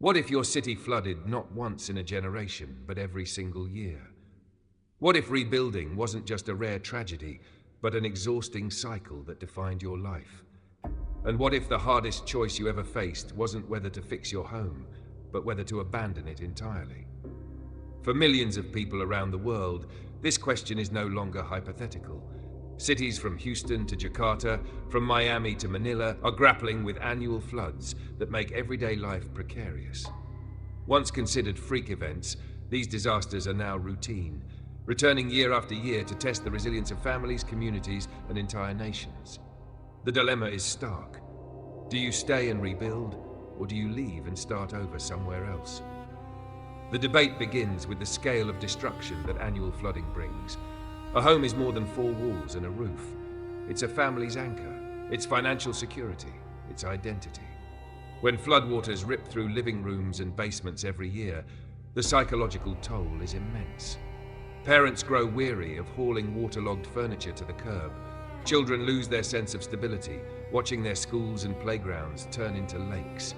What if your city flooded not once in a generation, but every single year? What if rebuilding wasn't just a rare tragedy, but an exhausting cycle that defined your life? And what if the hardest choice you ever faced wasn't whether to fix your home, but whether to abandon it entirely? For millions of people around the world, this question is no longer hypothetical. Cities from Houston to Jakarta, from Miami to Manila, are grappling with annual floods that make everyday life precarious. Once considered freak events, these disasters are now routine, returning year after year to test the resilience of families, communities, and entire nations. The dilemma is stark. Do you stay and rebuild, or do you leave and start over somewhere else? The debate begins with the scale of destruction that annual flooding brings. A home is more than four walls and a roof. It's a family's anchor, its financial security, its identity. When floodwaters rip through living rooms and basements every year, the psychological toll is immense. Parents grow weary of hauling waterlogged furniture to the curb. Children lose their sense of stability, watching their schools and playgrounds turn into lakes.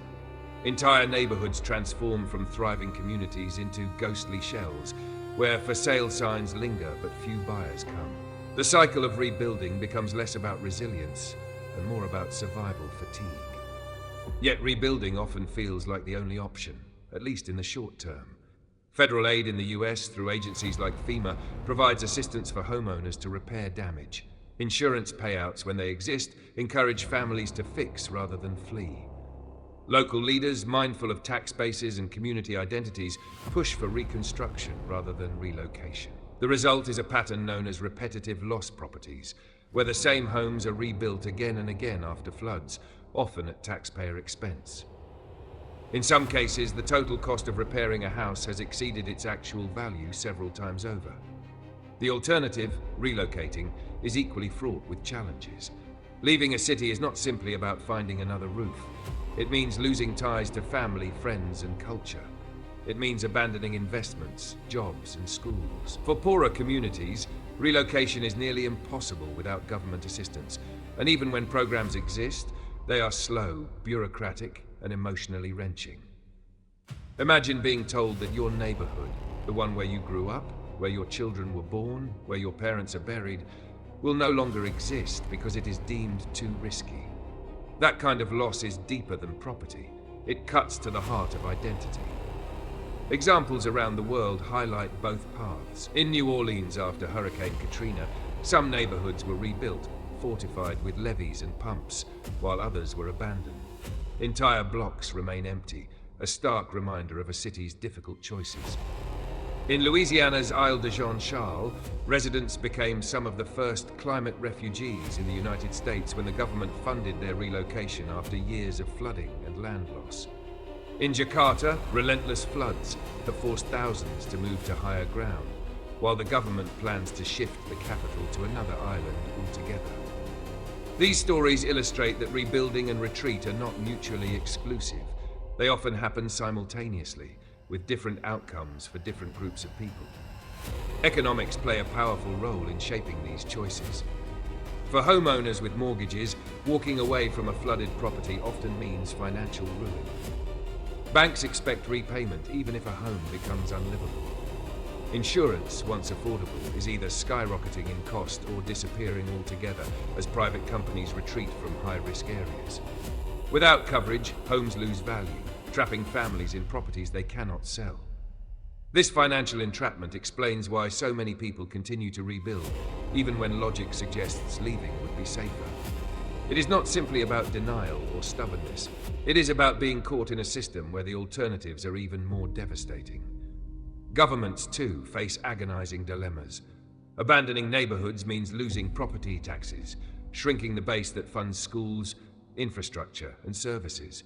Entire neighborhoods transform from thriving communities into ghostly shells, where for sale signs linger but few buyers come. The cycle of rebuilding becomes less about resilience and more about survival fatigue. Yet rebuilding often feels like the only option, at least in the short term. Federal aid in the US, through agencies like FEMA, provides assistance for homeowners to repair damage. Insurance payouts, when they exist, encourage families to fix rather than flee. Local leaders, mindful of tax bases and community identities, push for reconstruction rather than relocation. The result is a pattern known as repetitive loss properties, where the same homes are rebuilt again and again after floods, often at taxpayer expense. In some cases, the total cost of repairing a house has exceeded its actual value several times over. The alternative, relocating, is equally fraught with challenges. Leaving a city is not simply about finding another roof. It means losing ties to family, friends, and culture. It means abandoning investments, jobs, and schools. For poorer communities, relocation is nearly impossible without government assistance. And even when programs exist, they are slow, bureaucratic, and emotionally wrenching. Imagine being told that your neighborhood, the one where you grew up, where your children were born, where your parents are buried, will no longer exist because it is deemed too risky. That kind of loss is deeper than property. It cuts to the heart of identity. Examples around the world highlight both paths. In New Orleans after Hurricane Katrina, some neighborhoods were rebuilt, fortified with levees and pumps, while others were abandoned. Entire blocks remain empty, a stark reminder of a city's difficult choices. In Louisiana's Isle de Jean Charles, residents became some of the first climate refugees in the United States when the government funded their relocation after years of flooding and land loss. In Jakarta, relentless floods have forced thousands to move to higher ground, while the government plans to shift the capital to another island altogether. These stories illustrate that rebuilding and retreat are not mutually exclusive. They often happen simultaneously, with different outcomes for different groups of people. Economics play a powerful role in shaping these choices. For homeowners with mortgages, walking away from a flooded property often means financial ruin. Banks expect repayment even if a home becomes unlivable. Insurance, once affordable, is either skyrocketing in cost or disappearing altogether as private companies retreat from high-risk areas. Without coverage, homes lose value, trapping families in properties they cannot sell. This financial entrapment explains why so many people continue to rebuild, even when logic suggests leaving would be safer. It is not simply about denial or stubbornness. It is about being caught in a system where the alternatives are even more devastating. Governments, too, face agonizing dilemmas. Abandoning neighborhoods means losing property taxes, shrinking the base that funds schools, infrastructure, and services.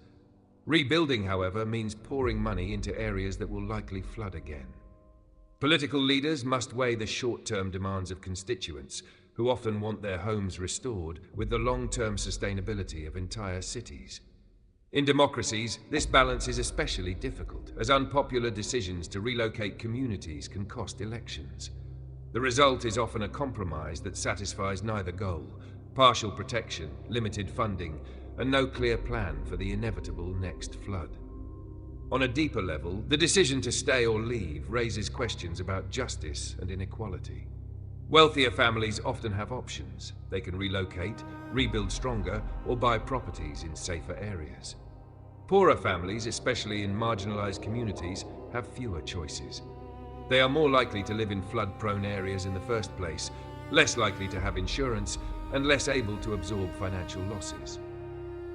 Rebuilding, however, means pouring money into areas that will likely flood again. Political leaders must weigh the short-term demands of constituents, who often want their homes restored, with the long-term sustainability of entire cities. In democracies, this balance is especially difficult, as unpopular decisions to relocate communities can cost elections. The result is often a compromise that satisfies neither goal: partial protection, limited funding, and no clear plan for the inevitable next flood. On a deeper level, the decision to stay or leave raises questions about justice and inequality. Wealthier families often have options. They can relocate, rebuild stronger, or buy properties in safer areas. Poorer families, especially in marginalized communities, have fewer choices. They are more likely to live in flood-prone areas in the first place, less likely to have insurance, and less able to absorb financial losses.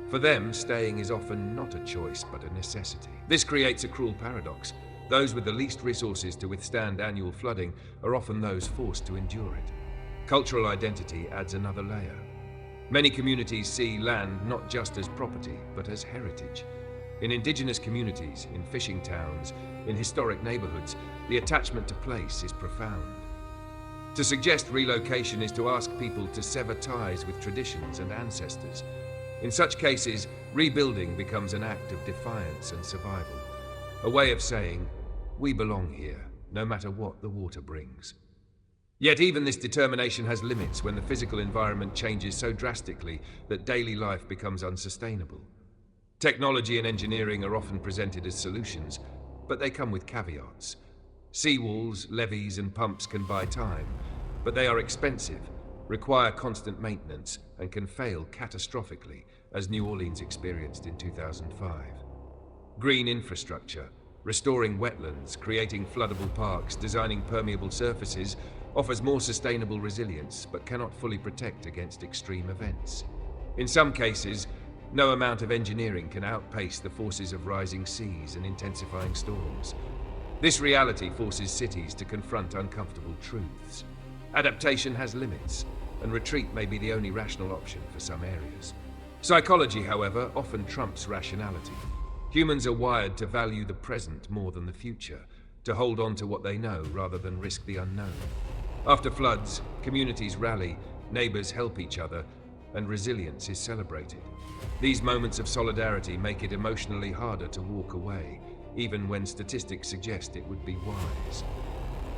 For them, staying is often not a choice but a necessity. This creates a cruel paradox. Those with the least resources to withstand annual flooding are often those forced to endure it. Cultural identity adds another layer. Many communities see land not just as property, but as heritage. In indigenous communities, in fishing towns, in historic neighborhoods, the attachment to place is profound. To suggest relocation is to ask people to sever ties with traditions and ancestors. In such cases, rebuilding becomes an act of defiance and survival, a way of saying, we belong here, no matter what the water brings. Yet even this determination has limits when the physical environment changes so drastically that daily life becomes unsustainable. Technology and engineering are often presented as solutions, but they come with caveats. Seawalls, levees, and pumps can buy time, but they are expensive, require constant maintenance, and can fail catastrophically, as New Orleans experienced in 2005. Green infrastructure, restoring wetlands, creating floodable parks, designing permeable surfaces, offers more sustainable resilience, but cannot fully protect against extreme events. In some cases, no amount of engineering can outpace the forces of rising seas and intensifying storms. This reality forces cities to confront uncomfortable truths. Adaptation has limits, and retreat may be the only rational option for some areas. Psychology, however, often trumps rationality. Humans are wired to value the present more than the future, to hold on to what they know rather than risk the unknown. After floods, communities rally, neighbors help each other, and resilience is celebrated. These moments of solidarity make it emotionally harder to walk away, even when statistics suggest it would be wise.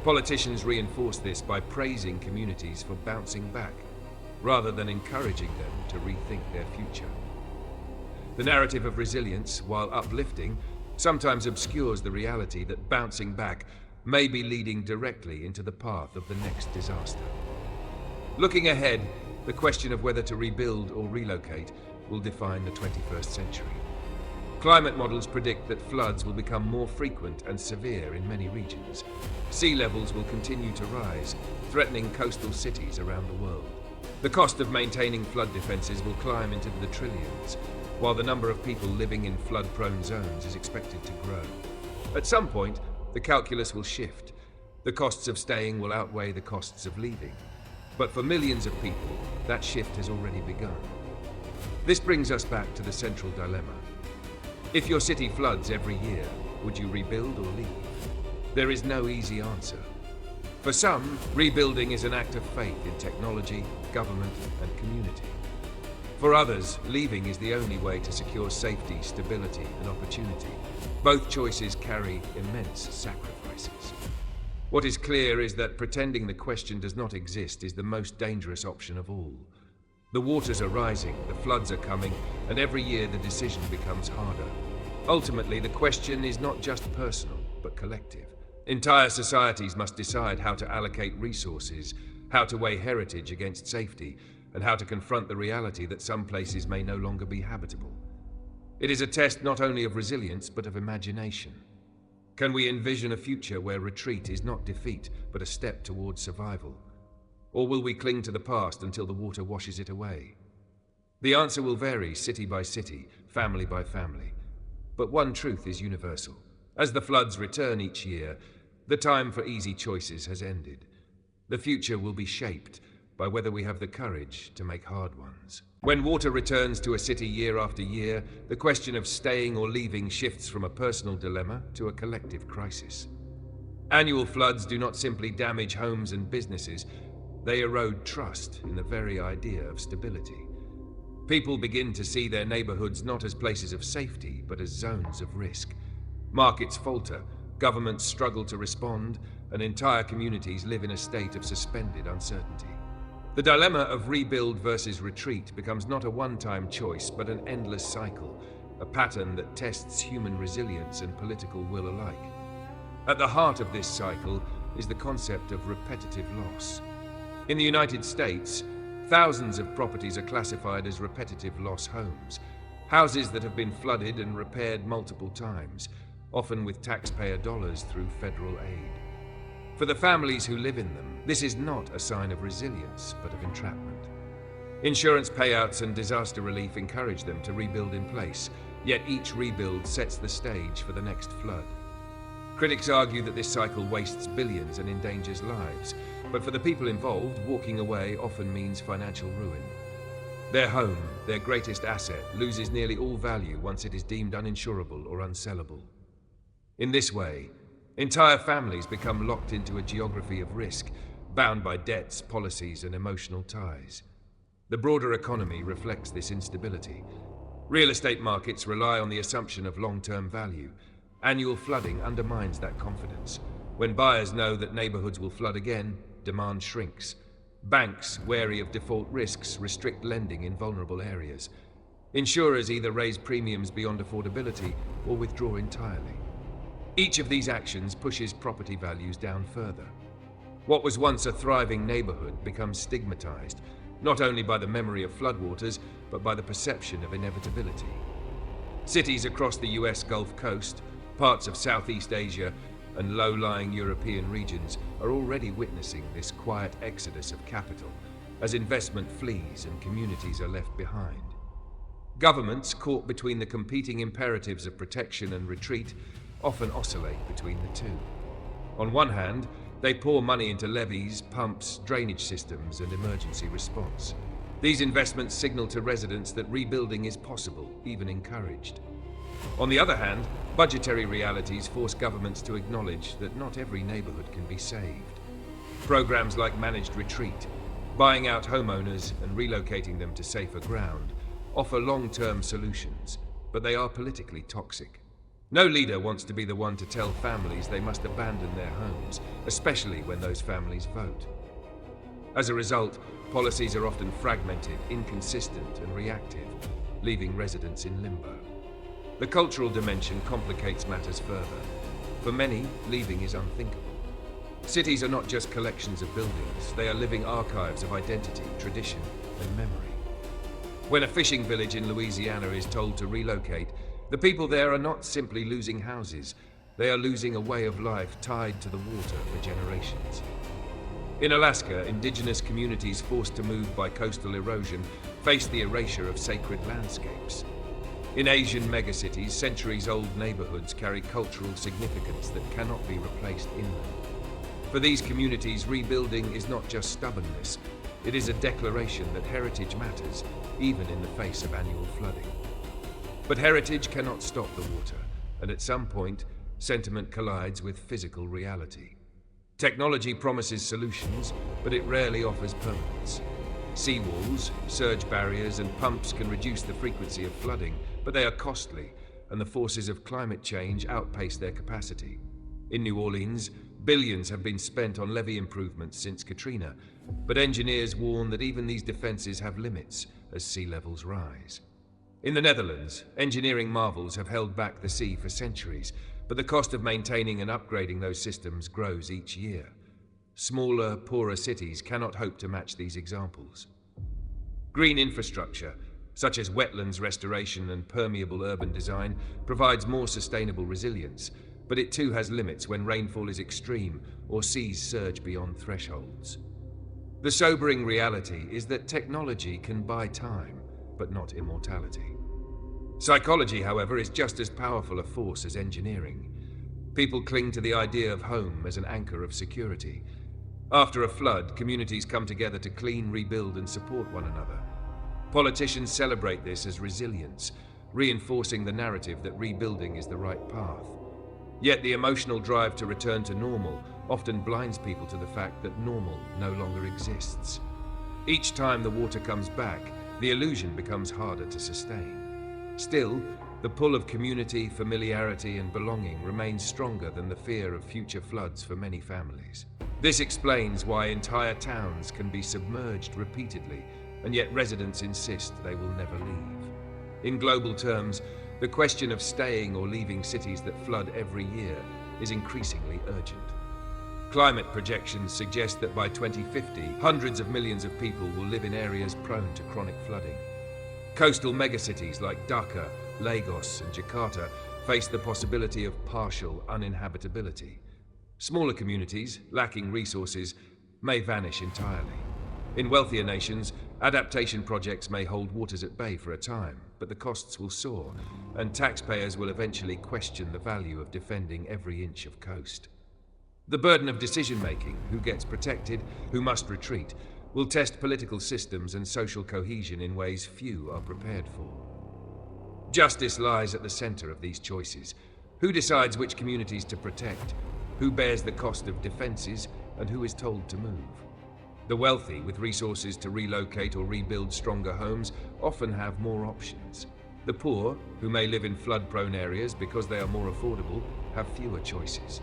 Politicians reinforce this by praising communities for bouncing back, rather than encouraging them to rethink their future. The narrative of resilience, while uplifting, sometimes obscures the reality that bouncing back may be leading directly into the path of the next disaster. Looking ahead, the question of whether to rebuild or relocate will define the 21st century. Climate models predict that floods will become more frequent and severe in many regions. Sea levels will continue to rise, threatening coastal cities around the world. The cost of maintaining flood defenses will climb into the trillions, while the number of people living in flood-prone zones is expected to grow. At some point, the calculus will shift. The costs of staying will outweigh the costs of leaving. But for millions of people, that shift has already begun. This brings us back to the central dilemma. If your city floods every year, would you rebuild or leave? There is no easy answer. For some, rebuilding is an act of faith in technology, government, and community. For others, leaving is the only way to secure safety, stability, and opportunity. Both choices carry immense sacrifices. What is clear is that pretending the question does not exist is the most dangerous option of all. The waters are rising, the floods are coming, and every year the decision becomes harder. Ultimately, the question is not just personal, but collective. Entire societies must decide how to allocate resources, how to weigh heritage against safety, and how to confront the reality that some places may no longer be habitable. It is a test not only of resilience, but of imagination. Can we envision a future where retreat is not defeat, but a step towards survival? Or will we cling to the past until the water washes it away? The answer will vary city by city, family by family. But one truth is universal. As the floods return each year, the time for easy choices has ended. The future will be shaped by whether we have the courage to make hard ones. When water returns to a city year after year, the question of staying or leaving shifts from a personal dilemma to a collective crisis. Annual floods do not simply damage homes and businesses, they erode trust in the very idea of stability. People begin to see their neighborhoods not as places of safety, but as zones of risk. Markets falter, governments struggle to respond, and entire communities live in a state of suspended uncertainty. The dilemma of rebuild versus retreat becomes not a one-time choice, but an endless cycle, a pattern that tests human resilience and political will alike. At the heart of this cycle is the concept of repetitive loss. In the United States, thousands of properties are classified as repetitive loss homes, houses that have been flooded and repaired multiple times, often with taxpayer dollars through federal aid. For the families who live in them, this is not a sign of resilience, but of entrapment. Insurance payouts and disaster relief encourage them to rebuild in place, yet each rebuild sets the stage for the next flood. Critics argue that this cycle wastes billions and endangers lives, but for the people involved, walking away often means financial ruin. Their home, their greatest asset, loses nearly all value once it is deemed uninsurable or unsellable. In this way, entire families become locked into a geography of risk, bound by debts, policies, and emotional ties. The broader economy reflects this instability. Real estate markets rely on the assumption of long-term value. Annual flooding undermines that confidence. When buyers know that neighborhoods will flood again, demand shrinks. Banks, wary of default risks, restrict lending in vulnerable areas. Insurers either raise premiums beyond affordability or withdraw entirely. Each of these actions pushes property values down further. What was once a thriving neighborhood becomes stigmatized, not only by the memory of floodwaters, but by the perception of inevitability. Cities across the US Gulf Coast, parts of Southeast Asia, and low-lying European regions are already witnessing this quiet exodus of capital as investment flees and communities are left behind. Governments, caught between the competing imperatives of protection and retreat, often oscillate between the two. On one hand, they pour money into levees, pumps, drainage systems, and emergency response. These investments signal to residents that rebuilding is possible, even encouraged. On the other hand, budgetary realities force governments to acknowledge that not every neighborhood can be saved. Programs like managed retreat, buying out homeowners and relocating them to safer ground, offer long-term solutions, but they are politically toxic. No leader wants to be the one to tell families they must abandon their homes, especially when those families vote. As a result, policies are often fragmented, inconsistent, and reactive, leaving residents in limbo. The cultural dimension complicates matters further. For many, leaving is unthinkable. Cities are not just collections of buildings, they are living archives of identity, tradition, and memory. When a fishing village in Louisiana is told to relocate, the people there are not simply losing houses, they are losing a way of life tied to the water for generations. In Alaska, indigenous communities forced to move by coastal erosion face the erasure of sacred landscapes. In Asian megacities, centuries-old neighborhoods carry cultural significance that cannot be replaced inland. For these communities, rebuilding is not just stubbornness, it is a declaration that heritage matters, even in the face of annual flooding. But heritage cannot stop the water, and at some point, sentiment collides with physical reality. Technology promises solutions, but it rarely offers permanence. Seawalls, surge barriers, and pumps can reduce the frequency of flooding, but they are costly, and the forces of climate change outpace their capacity. In New Orleans, billions have been spent on levee improvements since Katrina, but engineers warn that even these defenses have limits as sea levels rise. In the Netherlands, engineering marvels have held back the sea for centuries, but the cost of maintaining and upgrading those systems grows each year. Smaller, poorer cities cannot hope to match these examples. Green infrastructure, such as wetlands restoration and permeable urban design, provides more sustainable resilience, but it too has limits when rainfall is extreme or seas surge beyond thresholds. The sobering reality is that technology can buy time, but not immortality. Psychology, however, is just as powerful a force as engineering. People cling to the idea of home as an anchor of security. After a flood, communities come together to clean, rebuild, and support one another. Politicians celebrate this as resilience, reinforcing the narrative that rebuilding is the right path. Yet the emotional drive to return to normal often blinds people to the fact that normal no longer exists. Each time the water comes back, the illusion becomes harder to sustain. Still, the pull of community, familiarity, and belonging remains stronger than the fear of future floods for many families. This explains why entire towns can be submerged repeatedly, and yet residents insist they will never leave. In global terms, The question of staying or leaving cities that flood every year is increasingly urgent. Climate projections suggest that by 2050, hundreds of millions of people will live in areas prone to chronic flooding. Coastal megacities like Dhaka, Lagos, and Jakarta face the possibility of partial uninhabitability. Smaller communities, lacking resources, may vanish entirely. In wealthier nations, adaptation projects may hold waters at bay for a time, but the costs will soar, and taxpayers will eventually question the value of defending every inch of coast. The burden of decision-making, who gets protected, who must retreat, will test political systems and social cohesion in ways few are prepared for. Justice lies at the center of these choices. Who decides which communities to protect? Who bears the cost of defenses? And who is told to move? The wealthy, with resources to relocate or rebuild stronger homes, often have more options. The poor, who may live in flood-prone areas because they are more affordable, have fewer choices.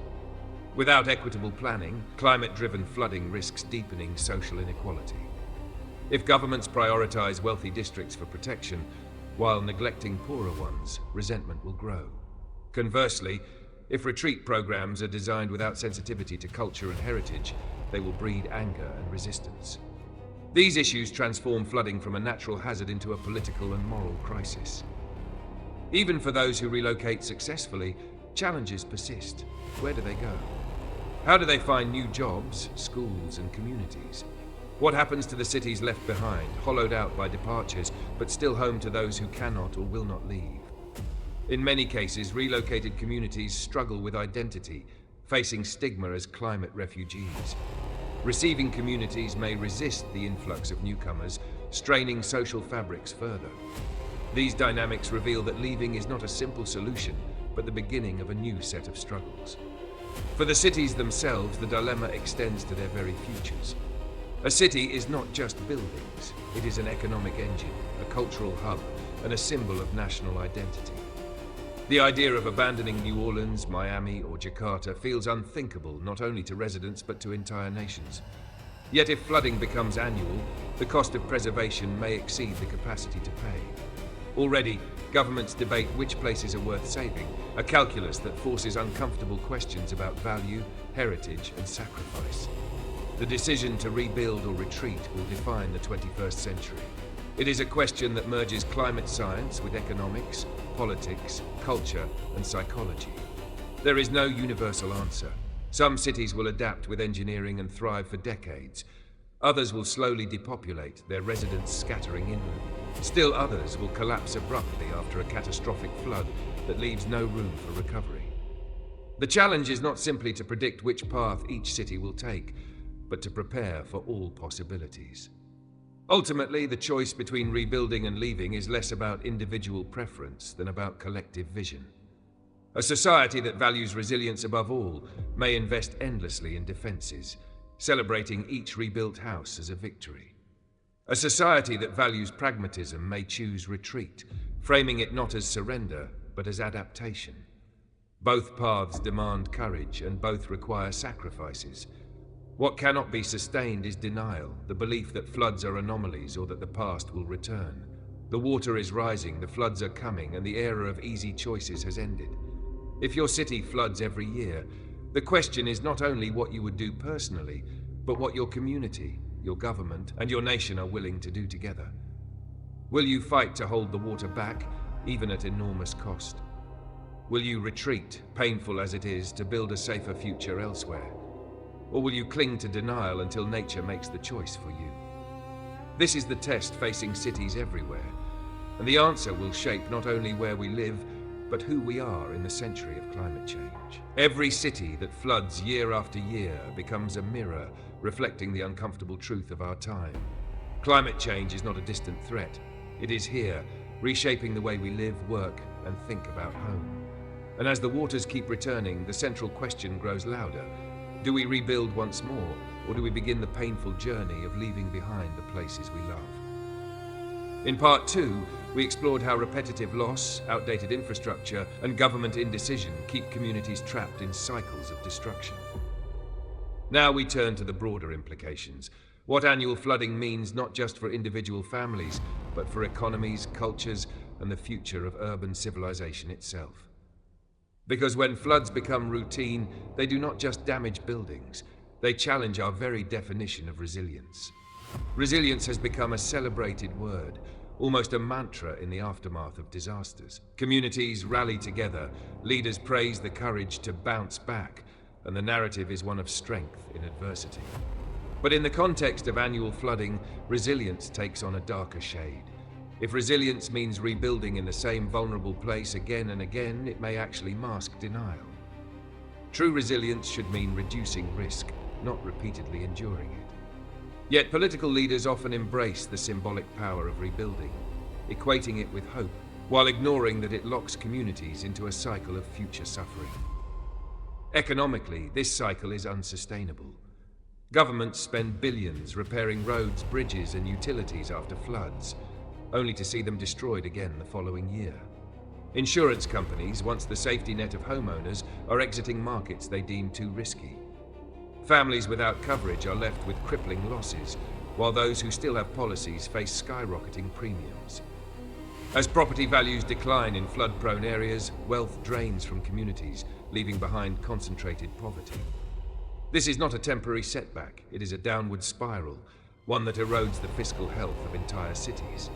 Without equitable planning, climate-driven flooding risks deepening social inequality. If governments prioritize wealthy districts for protection, while neglecting poorer ones, resentment will grow. Conversely, if retreat programs are designed without sensitivity to culture and heritage, they will breed anger and resistance. These issues transform flooding from a natural hazard into a political and moral crisis. Even for those who relocate successfully, challenges persist. Where do they go? How do they find new jobs, schools, and communities? What happens to the cities left behind, hollowed out by departures, but still home to those who cannot or will not leave? In many cases, relocated communities struggle with identity, facing stigma as climate refugees. Receiving communities may resist the influx of newcomers, straining social fabrics further. These dynamics reveal that leaving is not a simple solution, but the beginning of a new set of struggles. For the cities themselves, the dilemma extends to their very futures. A city is not just buildings. It is an economic engine, a cultural hub, and a symbol of national identity. The idea of abandoning New Orleans, Miami, or Jakarta feels unthinkable not only to residents but to entire nations. Yet if flooding becomes annual, the cost of preservation may exceed the capacity to pay. Already, governments debate which places are worth saving, a calculus that forces uncomfortable questions about value, heritage, and sacrifice. The decision to rebuild or retreat will define the 21st century. It is a question that merges climate science with economics, politics, culture, and psychology. There is no universal answer. Some cities will adapt with engineering and thrive for decades. Others will slowly depopulate, their residents scattering inland. Still others will collapse abruptly after a catastrophic flood that leaves no room for recovery. The challenge is not simply to predict which path each city will take, but to prepare for all possibilities. Ultimately, the choice between rebuilding and leaving is less about individual preference than about collective vision. A society that values resilience above all may invest endlessly in defenses, celebrating each rebuilt house as a victory. A society that values pragmatism may choose retreat, framing it not as surrender, but as adaptation. Both paths demand courage, and both require sacrifices. What cannot be sustained is denial, the belief that floods are anomalies or that the past will return. The water is rising, the floods are coming, and the era of easy choices has ended. If your city floods every year, the question is not only what you would do personally, but what your community, your government, and your nation are willing to do together. Will you fight to hold the water back, even at enormous cost? Will you retreat, painful as it is, to build a safer future elsewhere? Or will you cling to denial until nature makes the choice for you? This is the test facing cities everywhere, and the answer will shape not only where we live, but who we are in the century of climate change. Every city that floods year after year becomes a mirror reflecting the uncomfortable truth of our time. Climate change is not a distant threat. It is here, reshaping the way we live, work, and think about home. And as the waters keep returning, the central question grows louder. Do we rebuild once more, or do we begin the painful journey of leaving behind the places we love? In part 2, we explored how repetitive loss, outdated infrastructure, and government indecision keep communities trapped in cycles of destruction. Now we turn to the broader implications. What annual flooding means not just for individual families, but for economies, cultures, and the future of urban civilization itself. Because when floods become routine, they do not just damage buildings, they challenge our very definition of resilience. Resilience has become a celebrated word, almost a mantra in the aftermath of disasters. Communities rally together, leaders praise the courage to bounce back, and the narrative is one of strength in adversity. But in the context of annual flooding, resilience takes on a darker shade. If resilience means rebuilding in the same vulnerable place again and again, it may actually mask denial. True resilience should mean reducing risk, not repeatedly enduring it. Yet political leaders often embrace the symbolic power of rebuilding, equating it with hope, while ignoring that it locks communities into a cycle of future suffering. Economically, this cycle is unsustainable. Governments spend billions repairing roads, bridges, and utilities after floods, only to see them destroyed again the following year. Insurance companies, once the safety net of homeowners, are exiting markets they deem too risky. Families without coverage are left with crippling losses, while those who still have policies face skyrocketing premiums. As property values decline in flood-prone areas, wealth drains from communities, leaving behind concentrated poverty. This is not a temporary setback, it is a downward spiral, one that erodes the fiscal health of entire cities.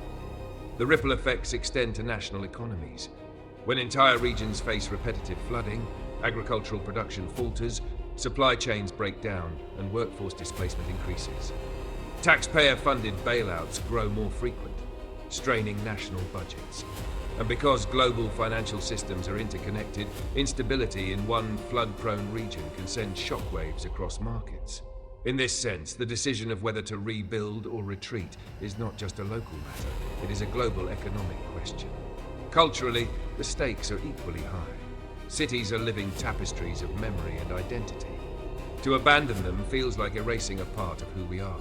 The ripple effects extend to national economies. When entire regions face repetitive flooding, agricultural production falters, supply chains break down, and workforce displacement increases. Taxpayer-funded bailouts grow more frequent, straining national budgets. And because global financial systems are interconnected, instability in one flood-prone region can send shockwaves across markets. In this sense, the decision of whether to rebuild or retreat is not just a local matter, it is a global economic question. Culturally, the stakes are equally high. Cities are living tapestries of memory and identity. To abandon them feels like erasing a part of who we are.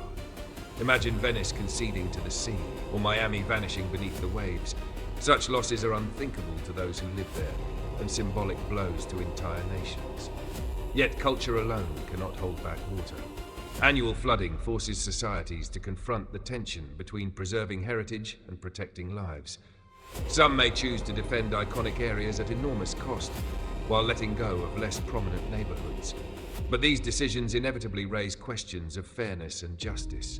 Imagine Venice conceding to the sea, or Miami vanishing beneath the waves. Such losses are unthinkable to those who live there, and symbolic blows to entire nations. Yet culture alone cannot hold back water. Annual flooding forces societies to confront the tension between preserving heritage and protecting lives. Some may choose to defend iconic areas at enormous cost, while letting go of less prominent neighborhoods. But these decisions inevitably raise questions of fairness and justice.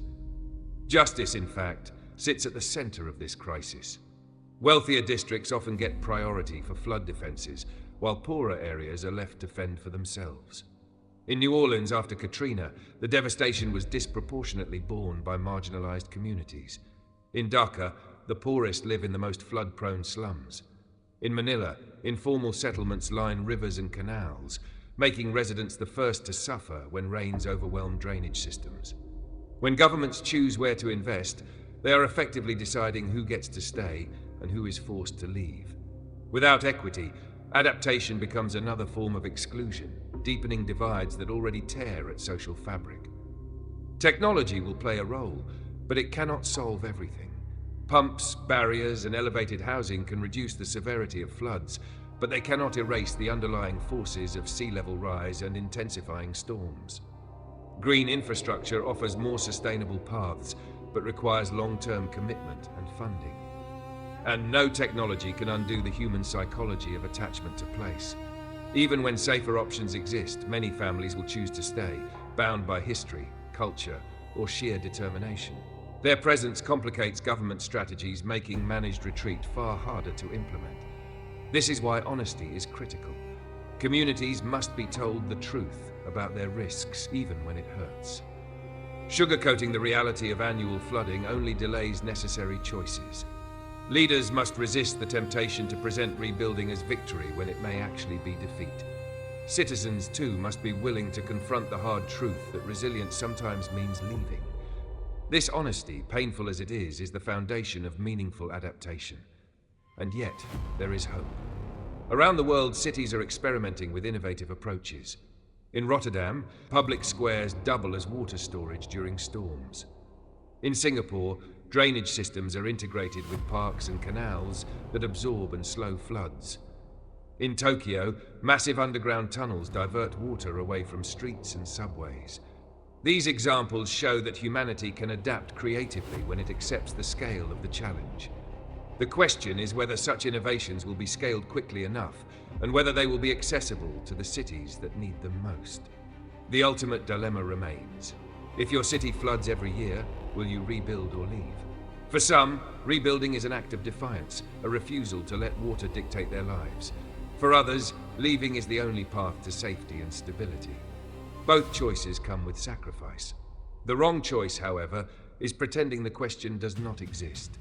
Justice, in fact, sits at the center of this crisis. Wealthier districts often get priority for flood defenses, while poorer areas are left to fend for themselves. In New Orleans after Katrina, the devastation was disproportionately borne by marginalized communities. In Dhaka, the poorest live in the most flood-prone slums. In Manila, informal settlements line rivers and canals, making residents the first to suffer when rains overwhelm drainage systems. When governments choose where to invest, they are effectively deciding who gets to stay and who is forced to leave. Without equity, adaptation becomes another form of exclusion, deepening divides that already tear at social fabric. Technology will play a role, but it cannot solve everything. Pumps, barriers, and elevated housing can reduce the severity of floods, but they cannot erase the underlying forces of sea level rise and intensifying storms. Green infrastructure offers more sustainable paths, but requires long-term commitment and funding. And no technology can undo the human psychology of attachment to place. Even when safer options exist, many families will choose to stay, bound by history, culture, or sheer determination. Their presence complicates government strategies, making managed retreat far harder to implement. This is why honesty is critical. Communities must be told the truth about their risks, even when it hurts. Sugarcoating the reality of annual flooding only delays necessary choices. Leaders must resist the temptation to present rebuilding as victory when it may actually be defeat. Citizens, too, must be willing to confront the hard truth that resilience sometimes means leaving. This honesty, painful as it is the foundation of meaningful adaptation. And yet, there is hope. Around the world, cities are experimenting with innovative approaches. In Rotterdam, public squares double as water storage during storms. In Singapore, drainage systems are integrated with parks and canals that absorb and slow floods. In Tokyo, massive underground tunnels divert water away from streets and subways. These examples show that humanity can adapt creatively when it accepts the scale of the challenge. The question is whether such innovations will be scaled quickly enough, and whether they will be accessible to the cities that need them most. The ultimate dilemma remains. If your city floods every year, will you rebuild or leave? For some, rebuilding is an act of defiance, a refusal to let water dictate their lives. For others, leaving is the only path to safety and stability. Both choices come with sacrifice. The wrong choice, however, is pretending the question does not exist.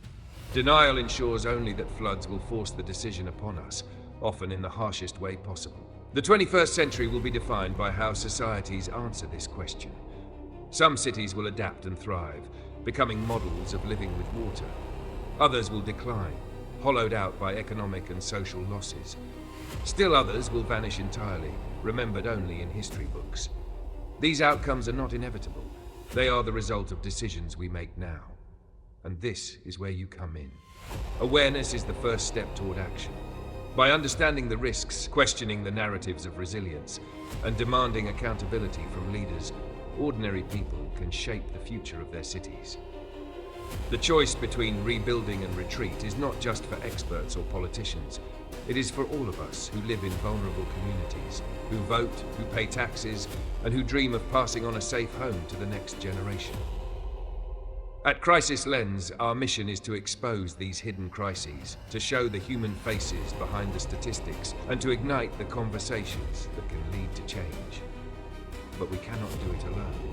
Denial ensures only that floods will force the decision upon us, often in the harshest way possible. The 21st century will be defined by how societies answer this question. Some cities will adapt and thrive, becoming models of living with water. Others will decline, hollowed out by economic and social losses. Still others will vanish entirely, remembered only in history books. These outcomes are not inevitable. They are the result of decisions we make now. And this is where you come in. Awareness is the first step toward action. By understanding the risks, questioning the narratives of resilience, and demanding accountability from leaders, ordinary people can shape the future of their cities. The choice between rebuilding and retreat is not just for experts or politicians. It is for all of us who live in vulnerable communities, who vote, who pay taxes, and who dream of passing on a safe home to the next generation. At Crisis Lens, our mission is to expose these hidden crises, to show the human faces behind the statistics, and to ignite the conversations that can lead to change. But we cannot do it alone.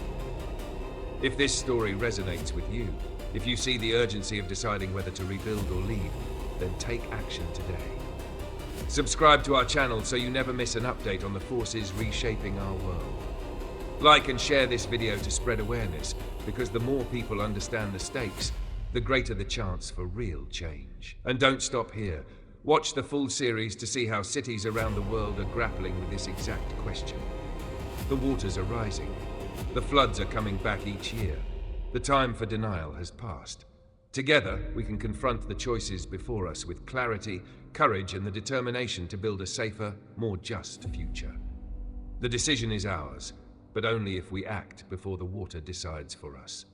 If this story resonates with you, if you see the urgency of deciding whether to rebuild or leave, then take action today. Subscribe to our channel so you never miss an update on the forces reshaping our world. Like and share this video to spread awareness, because the more people understand the stakes, the greater the chance for real change. And don't stop here. Watch the full series to see how cities around the world are grappling with this exact question. The waters are rising. The floods are coming back each year. The time for denial has passed. Together, we can confront the choices before us with clarity, courage, and the determination to build a safer, more just future. The decision is ours, but only if we act before the water decides for us.